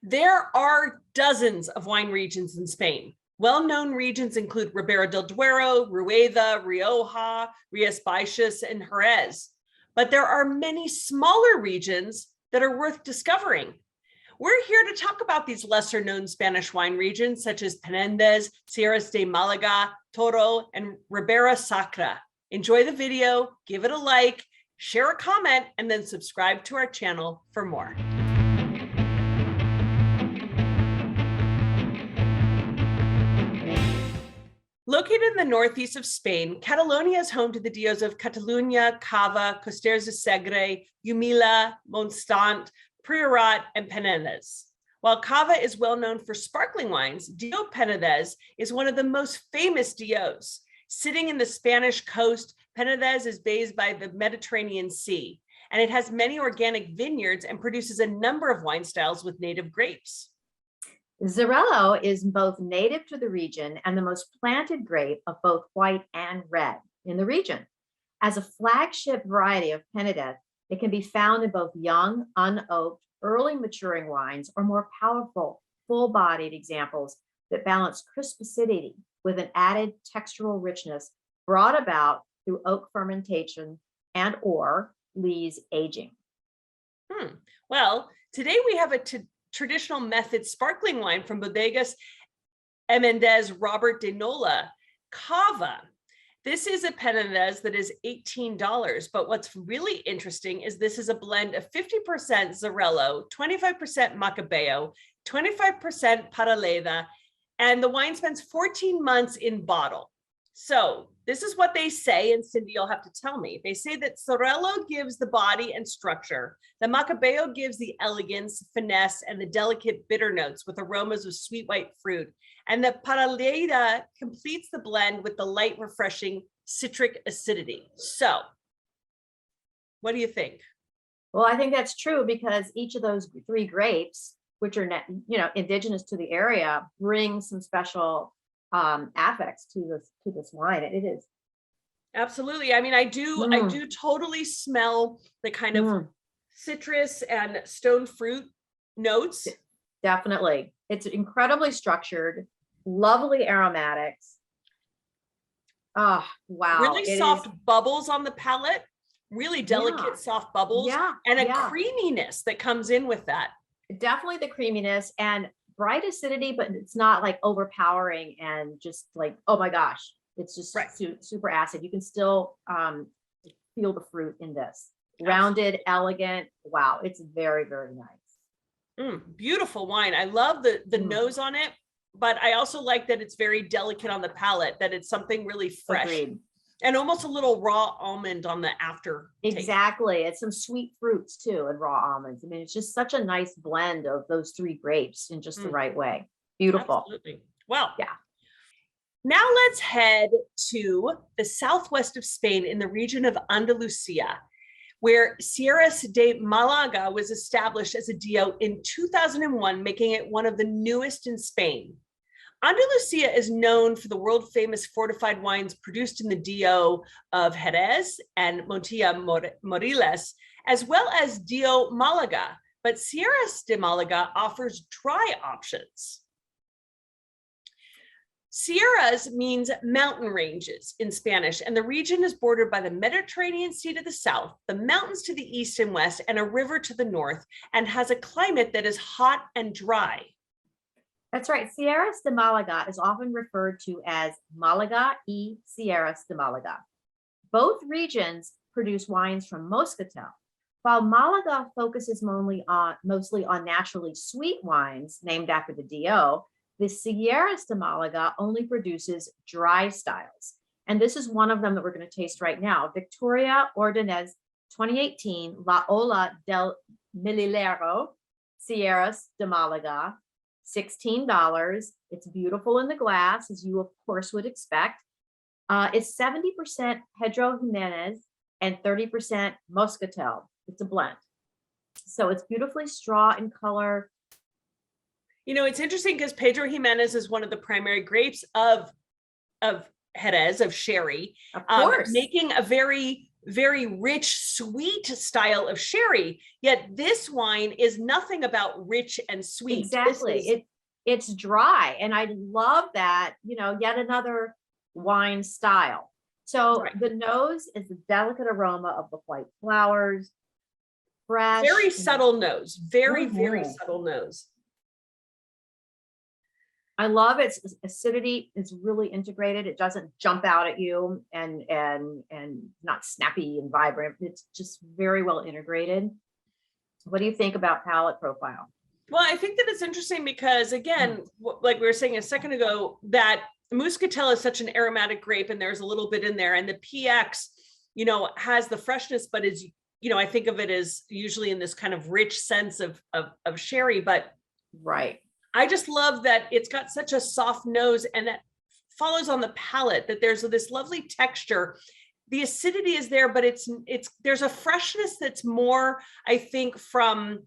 There are dozens of wine regions in Spain. Well-known regions include Ribera del Duero, Rueda, Rioja, Rías Baixas, and Jerez. But there are many smaller regions that are worth discovering. We're here to talk about these lesser-known Spanish wine regions, such as Penedés, Sierras de Málaga, Toro, and Ribera Sacra. Enjoy the video, give it a like, share a comment, and then subscribe to our channel for more. Located in the northeast of Spain, Catalonia is home to the DOs of Catalunya, Cava, Costeras de Segre, Jumilla, Montsant, Priorat, and Penedés. While Cava is well known for sparkling wines, D.O Penedés is one of the most famous DOs. Sitting in the Spanish coast, Penedés is bathed by the Mediterranean Sea, and it has many organic vineyards and produces a number of wine styles with native grapes. Xarello is both native to the region and the most planted grape of both white and red in the region. As a flagship variety of Penedés, it can be found in both young, unoaked, early maturing wines or more powerful, full-bodied examples that balance crisp acidity with an added textural richness brought about through oak fermentation and or lees aging. Well, today we have a traditional method sparkling wine from Bodegas Emendis Robert de Nola, Cava. This is a Penedés that is $18, but what's really interesting is this is a blend of 50% Xarello, 25% Macabeo, 25% Paraleda, and the wine spends 14 months in bottle. So this is what they say, and Cindy, you'll have to tell me. They say that Xarello gives the body and structure. The Macabeo gives the elegance, finesse, and the delicate bitter notes with aromas of sweet white fruit. And the Paraleda completes the blend with the light, refreshing citric acidity. So what do you think? Well, I think that's true because each of those three grapes, which are indigenous to the area, bring some special affects to this wine. It is absolutely. I mean, I do totally smell the kind of citrus and stone fruit notes. Definitely. It's incredibly structured, lovely aromatics. Oh, wow. Really soft bubbles on the palate, really delicate, soft bubbles, and a creaminess that comes in with that. Definitely the creaminess and bright acidity, but it's not like overpowering and just like, oh my gosh, it's just super acid. You can still feel the fruit in this. Rounded, elegant. Wow, it's very, very nice. Beautiful wine. I love the nose on it, but I also like that it's very delicate on the palate, that it's something really fresh. Agreed. And almost a little raw almond on the after. Exactly. It's some sweet fruits too, and raw almonds. I mean, it's just such a nice blend of those three grapes in just the right way. Beautiful. Absolutely. Well, now let's head to the southwest of Spain in the region of Andalucia, where Sierras de Málaga was established as a DO in 2001, making it one of the newest in Spain. Andalucia is known for the world-famous fortified wines produced in the DO of Jerez and Montilla Moriles, as well as DO Málaga, but Sierras de Málaga offers dry options. Sierras means mountain ranges in Spanish, and the region is bordered by the Mediterranean Sea to the south, the mountains to the east and west, and a river to the north, and has a climate that is hot and dry. That's right. Sierras de Málaga is often referred to as Málaga y Sierras de Málaga. Both regions produce wines from Moscatel. While Málaga focuses mostly on naturally sweet wines named after the DO, the Sierras de Málaga only produces dry styles. And this is one of them that we're going to taste right now. Victoria Ordonez 2018 La Ola del Melillero, Sierras de Málaga. $16. It's beautiful in the glass, as you of course would expect. It's 70% Pedro Jimenez and 30% Moscatel. It's a blend. So it's beautifully straw in color. You know, it's interesting because Pedro Jimenez is one of the primary grapes of Jerez, of sherry, of course. Making a very very rich, sweet style of sherry. Yet this wine is nothing about rich and sweet. Exactly. It's dry. And I love that, yet another wine style. So Right. the nose is the delicate aroma of the white flowers, fresh. Very subtle nose, very, very Mhm. subtle nose. I love its acidity. It's really integrated. It doesn't jump out at you and not snappy and vibrant. It's just very well integrated. What do you think about palate profile? Well, I think that it's interesting because, again, like we were saying a second ago, that Muscatel is such an aromatic grape, and there's a little bit in there, and the PX, has the freshness, but is, I think of it as usually in this kind of rich sense of sherry. But right, I just love that it's got such a soft nose, and that follows on the palate, that there's this lovely texture. The acidity is there, but there's a freshness that's more, I think, from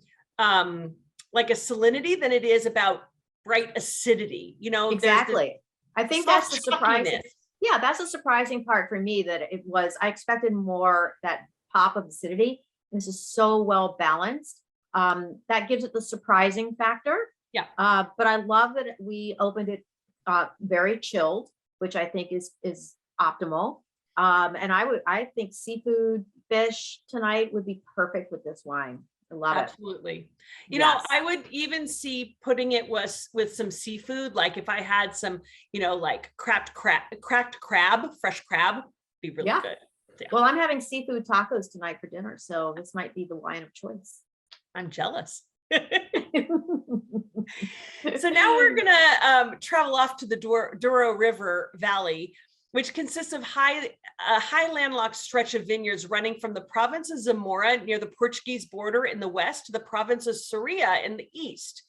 like a salinity than it is about bright acidity. exactly. I think that's the surprising. chalkiness. Yeah, that's the surprising part for me, that I expected more that pop of acidity. This is so well balanced. That gives it the surprising factor. Yeah. But I love that we opened it very chilled, which I think is optimal. And I think seafood, fish tonight would be perfect with this wine. I love Absolutely. Yes. I would even see putting it with some seafood. Like if I had some, like cracked crab, fresh crab, be really good. Yeah. Well, I'm having seafood tacos tonight for dinner, so this might be the wine of choice. I'm jealous. So now we're gonna travel off to the Douro River Valley, which consists of a high landlocked stretch of vineyards running from the province of Zamora near the Portuguese border in the west to the province of Soria in the east.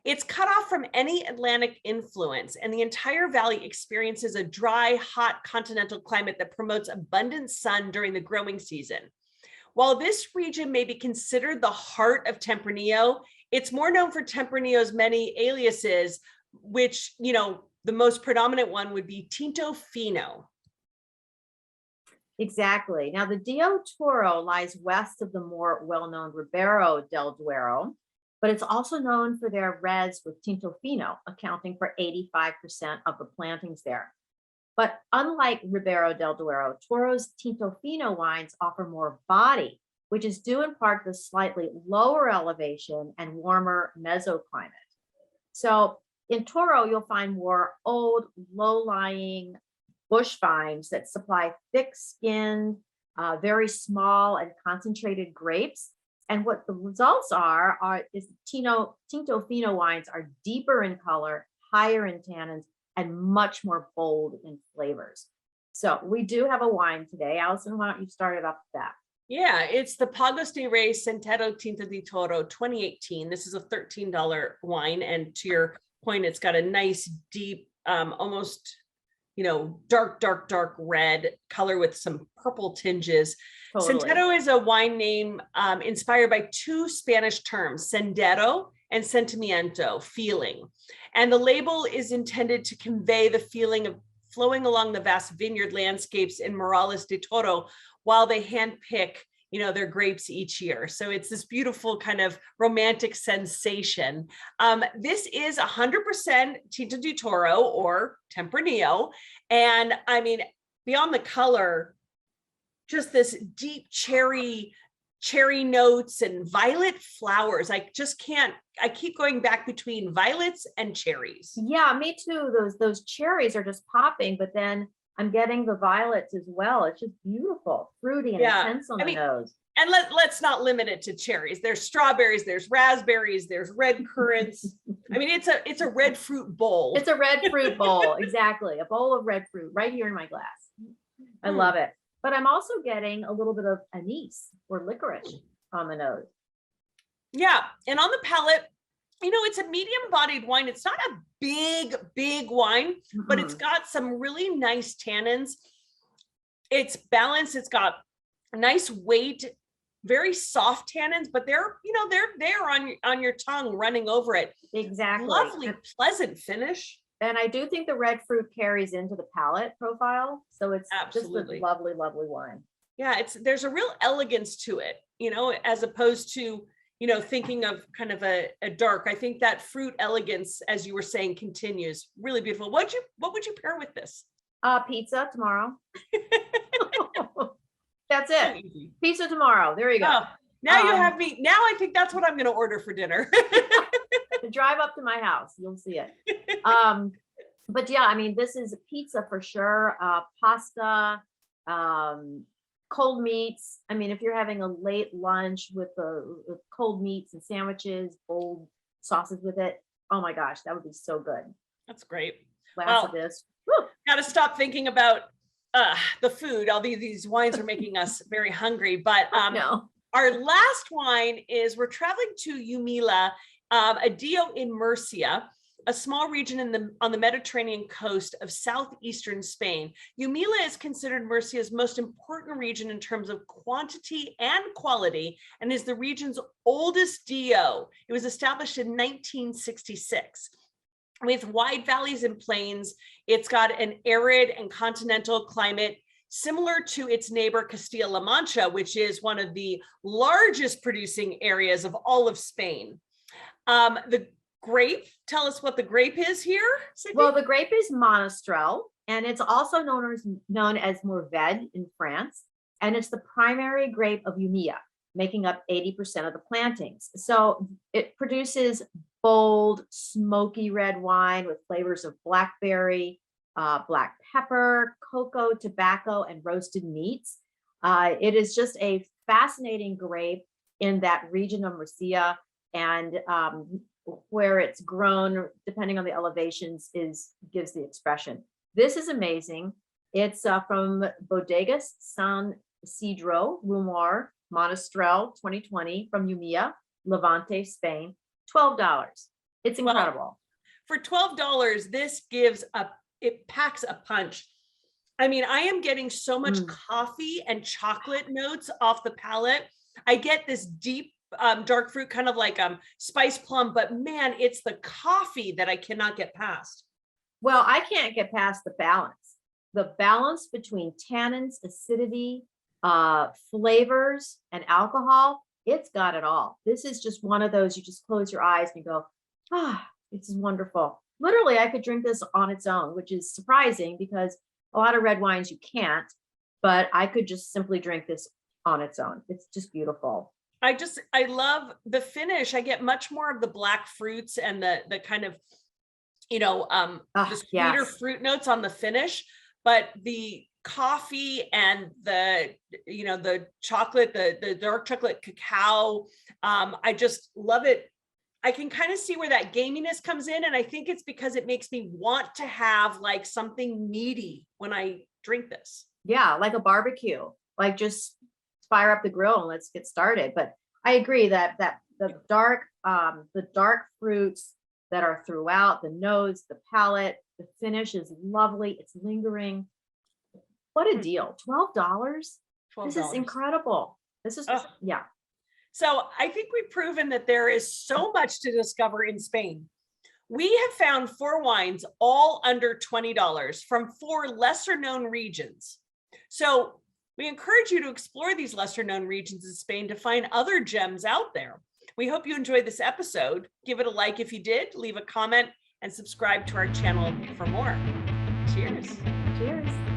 It's cut off from any Atlantic influence, and the entire valley experiences a dry, hot continental climate that promotes abundant sun during the growing season. While this region may be considered the heart of Tempranillo, it's more known for Tempranillo's many aliases, which, the most predominant one would be Tinto Fino. Exactly. Now, the D.O Toro lies west of the more well-known Ribera del Duero, but it's also known for their reds with Tinto Fino, accounting for 85% of the plantings there. But unlike Ribera del Duero, Toro's Tinto Fino wines offer more body, which is due in part to the slightly lower elevation and warmer mesoclimate. So in Toro, you'll find more old, low-lying bush vines that supply thick-skinned, very small and concentrated grapes. And what the results is Tinto Fino wines are deeper in color, higher in tannins, and much more bold in flavors. So we do have a wine today. Allison, why don't you start it off with that? Yeah, it's the Pagos de Rey Sentero Tinta de Toro 2018. This is a $13 wine. And to your point, it's got a nice, deep, almost, dark red color with some purple tinges. Totally. Sentero is a wine name inspired by two Spanish terms, sendero and sentimiento, feeling. And the label is intended to convey the feeling of flowing along the vast vineyard landscapes in Morales de Toro while they handpick, their grapes each year. So it's this beautiful kind of romantic sensation. This is 100% Tinta de Toro or Tempranillo. And I mean, beyond the color, just this deep cherry notes and violet flowers. I keep going back between violets and cherries. Yeah, me too. Those cherries are just popping, but then I'm getting the violets as well. It's just beautiful, fruity and intense on the nose. And let's not limit it to cherries. There's strawberries, there's raspberries, there's red currants. I mean, it's a red fruit bowl. It's a red fruit bowl, exactly. A bowl of red fruit right here in my glass. I love it. But I'm also getting a little bit of anise or licorice on the nose. Yeah, and on the palate, it's a medium-bodied wine. It's not a big wine, but it's got some really nice tannins. It's balanced. It's got a nice weight, very soft tannins, but they're there on your tongue, running over it. Exactly. Lovely, pleasant finish. And I do think the red fruit carries into the palate profile. So it's Absolutely just a lovely, lovely wine. Yeah, there's a real elegance to it, as opposed to, thinking of kind of a dark. I think that fruit elegance, as you were saying, continues. Really beautiful. What would you pair with this? Pizza tomorrow. That's So it. easy. Pizza tomorrow. There you go. Oh, now you have me. Now I think that's what I'm going to order for dinner. Drive up to my house. You'll see it. But yeah, I mean, this is pizza for sure. Pasta, cold meats. I mean, if you're having a late lunch with cold meats and sandwiches, bold sauces with it, oh my gosh, that would be so good. That's great. Glass of this. Got to stop thinking about the food. All these wines are making us very hungry. But No. Our last wine is, we're traveling to Jumilla, a D.O in Murcia, a small region on the Mediterranean coast of southeastern Spain. Jumilla is considered Murcia's most important region in terms of quantity and quality, and is the region's oldest D.O. It was established in 1966. With wide valleys and plains, it's got an arid and continental climate similar to its neighbor Castile-La Mancha, which is one of the largest producing areas of all of Spain. The grape, tell us what the grape is here, Sydney? Well, the grape is Monastrell, and it's also known as Mourvedre in France, and it's the primary grape of Jumilla, making up 80% of the plantings. So it produces bold, smoky red wine with flavors of blackberry, black pepper, cocoa, tobacco, and roasted meats. It is just a fascinating grape in that region of Murcia, and where it's grown, depending on the elevations, gives the expression. This is amazing. It's from Bodegas San Isidro, Rumor, Monastrell 2020 from Jumilla, Levante, Spain, $12. It's incredible. For $12, this it packs a punch. I mean, I am getting so much coffee and chocolate notes off the palate. I get this deep dark fruit, kind of like spice plum, but man, it's the coffee that I cannot get past. Well, I can't get past the balance between tannins, acidity, flavors, and alcohol. It's got it all. This is just one of those, you just close your eyes and you go, this is wonderful. Literally, I could drink this on its own, which is surprising because a lot of red wines you can't, but I could just simply drink this on its own. It's just beautiful. I love the finish. I get much more of the black fruits and the kind of, the sweeter fruit notes on the finish, but the coffee and the chocolate, the dark chocolate cacao, I just love it. I can kind of see where that gaminess comes in, and I think it's because it makes me want to have like something meaty when I drink this. Yeah, like a barbecue, like just fire up the grill and let's get started. But I agree that the dark fruits that are throughout the nose, the palate, the finish is lovely. It's lingering. What a deal. $12. This is incredible. This is yeah. So I think we've proven that there is so much to discover in Spain. We have found 4 wines, all under $20, from 4 lesser known regions. So we encourage you to explore these lesser known regions in Spain to find other gems out there. We hope you enjoyed this episode. Give it a like if you did, leave a comment, and subscribe to our channel for more. Cheers. Cheers.